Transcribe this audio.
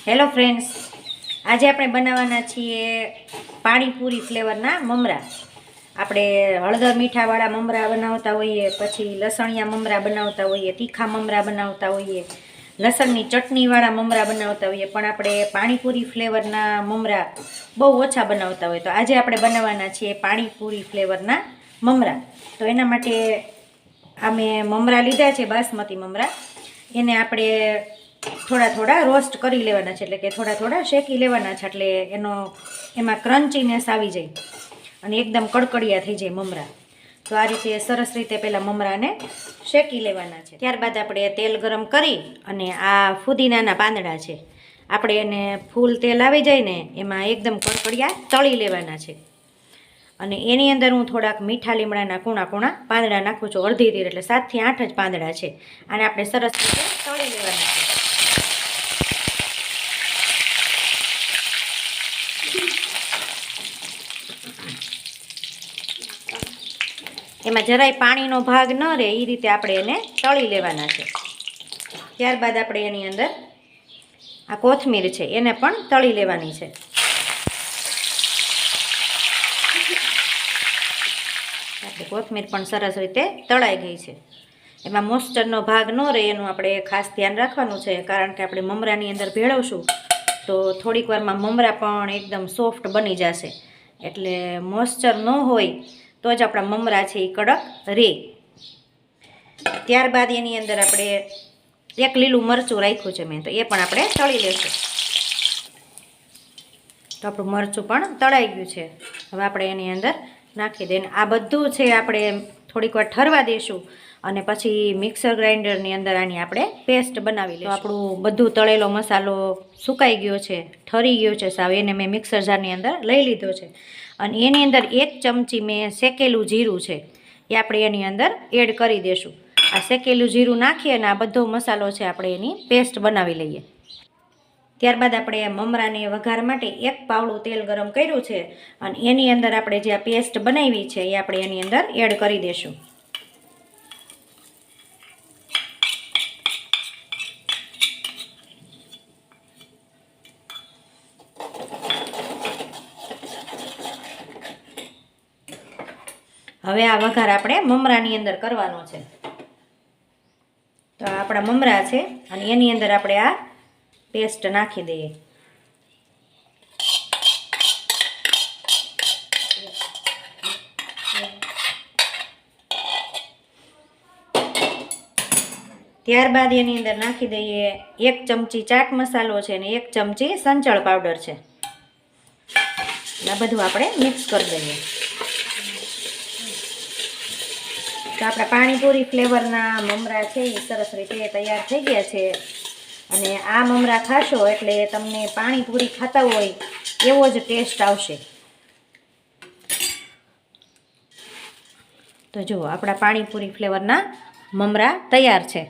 Hello friends, આજે આપણે બનાવવાના છીએ પાણીપુરી ફ્લેવરના મમરા. આપણે હળદર મીઠાવાળા મમરા બનાવતા હોઈએ, પછી લસણિયા મમરા બનાવતા હોઈએ, તીખા મમરા બનાવતા હોઈએ, લસણની ચટણીવાળા મમરા બનાવતા હોઈએ, પણ આપણે પાણીપુરી ફ્લેવરના મમરા બહુ ઓછા બનાવતા હોય. તો આજે આપણે બનાવવાના છીએ પાણીપુરી ફ્લેવરના મમરા. તો એના માટે અમે મમરા લીધા છે, બાસમતી મમરા. એને આપણે થોડા રોસ્ટ કરી લેવાના છે, એટલે કે થોડા શેકી લેવાના છે, એટલે એમાં ક્રન્ચીનેસ આવી જાય અને એકદમ કડકડિયા થઈ જાય મમરા. તો આ રીતે સરસ રીતે પહેલાં મમરાને શેકી લેવાના છે. ત્યારબાદ આપણે તેલ ગરમ કરી અને આ ફુદીનાના પાંદડા છે, આપણે એને ફૂલ તેલ આવી જાય ને એમાં એકદમ કડકડિયા તળી લેવાના છે. અને એની અંદર હું થોડાક મીઠા લીમડાના કૂણા પાંદડા નાખું છું, અડધી તીર, એટલે 7 થી 8 જ પાંદડા છે. અને આપણે સરસ રીતે તળી લેવાના છે. એમાં જરાય પાણીનો ભાગ ન રહે એ રીતે આપણે એને તળી લેવાના છે. ત્યારબાદ આપણે એની અંદર આ કોથમીર છે એને પણ તળી લેવાની છે. આપણે કોથમીર પણ સરસ રીતે તળાઈ ગઈ છે. એમાં મોઇસ્ચરનો ભાગ ન રહે એનું આપણે ખાસ ધ્યાન રાખવાનું છે, કારણ કે આપણે મમરાની અંદર ભેળવશું તો થોડીક વારમાં મમરા પણ એકદમ સોફ્ટ બની જશે. એટલે મોઇસ્ચર ન હોય તો જ આપણા મમરા છે એ કડક રહે. ત્યારબાદ એની અંદર આપણે એક લીલું મરચું રાખ્યું છે મેં, તો એ પણ આપણે તળી લેશું. તો આપણું મરચું પણ તળાઈ ગયું છે. હવે આપણે એની અંદર નાખી દઈએ. આ બધું છે આપણે થોડીક વાર ઠરવા દઈશું અને પછી મિક્સર ગ્રાઇન્ડરની અંદર આની આપણે પેસ્ટ બનાવી લઈશું. આપણું બધું તળેલો મસાલો સુકાઈ ગયો છે, ઠરી ગયો છે સાવ, એને મેં મિક્સર જારની અંદર લઈ લીધો છે. અને એની અંદર 1 ચમચી મેં શેકેલું જીરું છે એ આપણે એની અંદર એડ કરી દઈશું. આ શેકેલું જીરું નાખીએ અને આ બધો મસાલો છે આપણે એની પેસ્ટ બનાવી લઈએ. ત્યારબાદ આપણે મમરાને વઘાર માટે 1 પાવડું તેલ ગરમ કર્યું છે અને એની અંદર આપણે જે આ પેસ્ટ બનાવી છે એ આપણે એની અંદર એડ કરી દઈશું. હવે આ વઘાર આપણે મમરાની અંદર કરવાનો છે. તો આપણા મમરા છે અને એની અંદર આપણે આ પેસ્ટ નાખી દઈએ. ત્યારબાદ એની અંદર નાખી દઈએ 1 ચમચી ચાટ મસાલો છે અને 1 ચમચી સંચળ પાવડર છે. આ બધું આપણે મિક્સ કરી દઈએ. તો આપણા પાણીપુરી ફ્લેવરના મમરા છે એ સરસ રીતે તૈયાર થઈ ગયા છે. અને આ મમરા ખાશો એટલે તમને પાણીપુરી ખાતા હોય એવો જ ટેસ્ટ આવશે. તો જુઓ, આપણા પાણીપુરી ફ્લેવરના મમરા તૈયાર છે.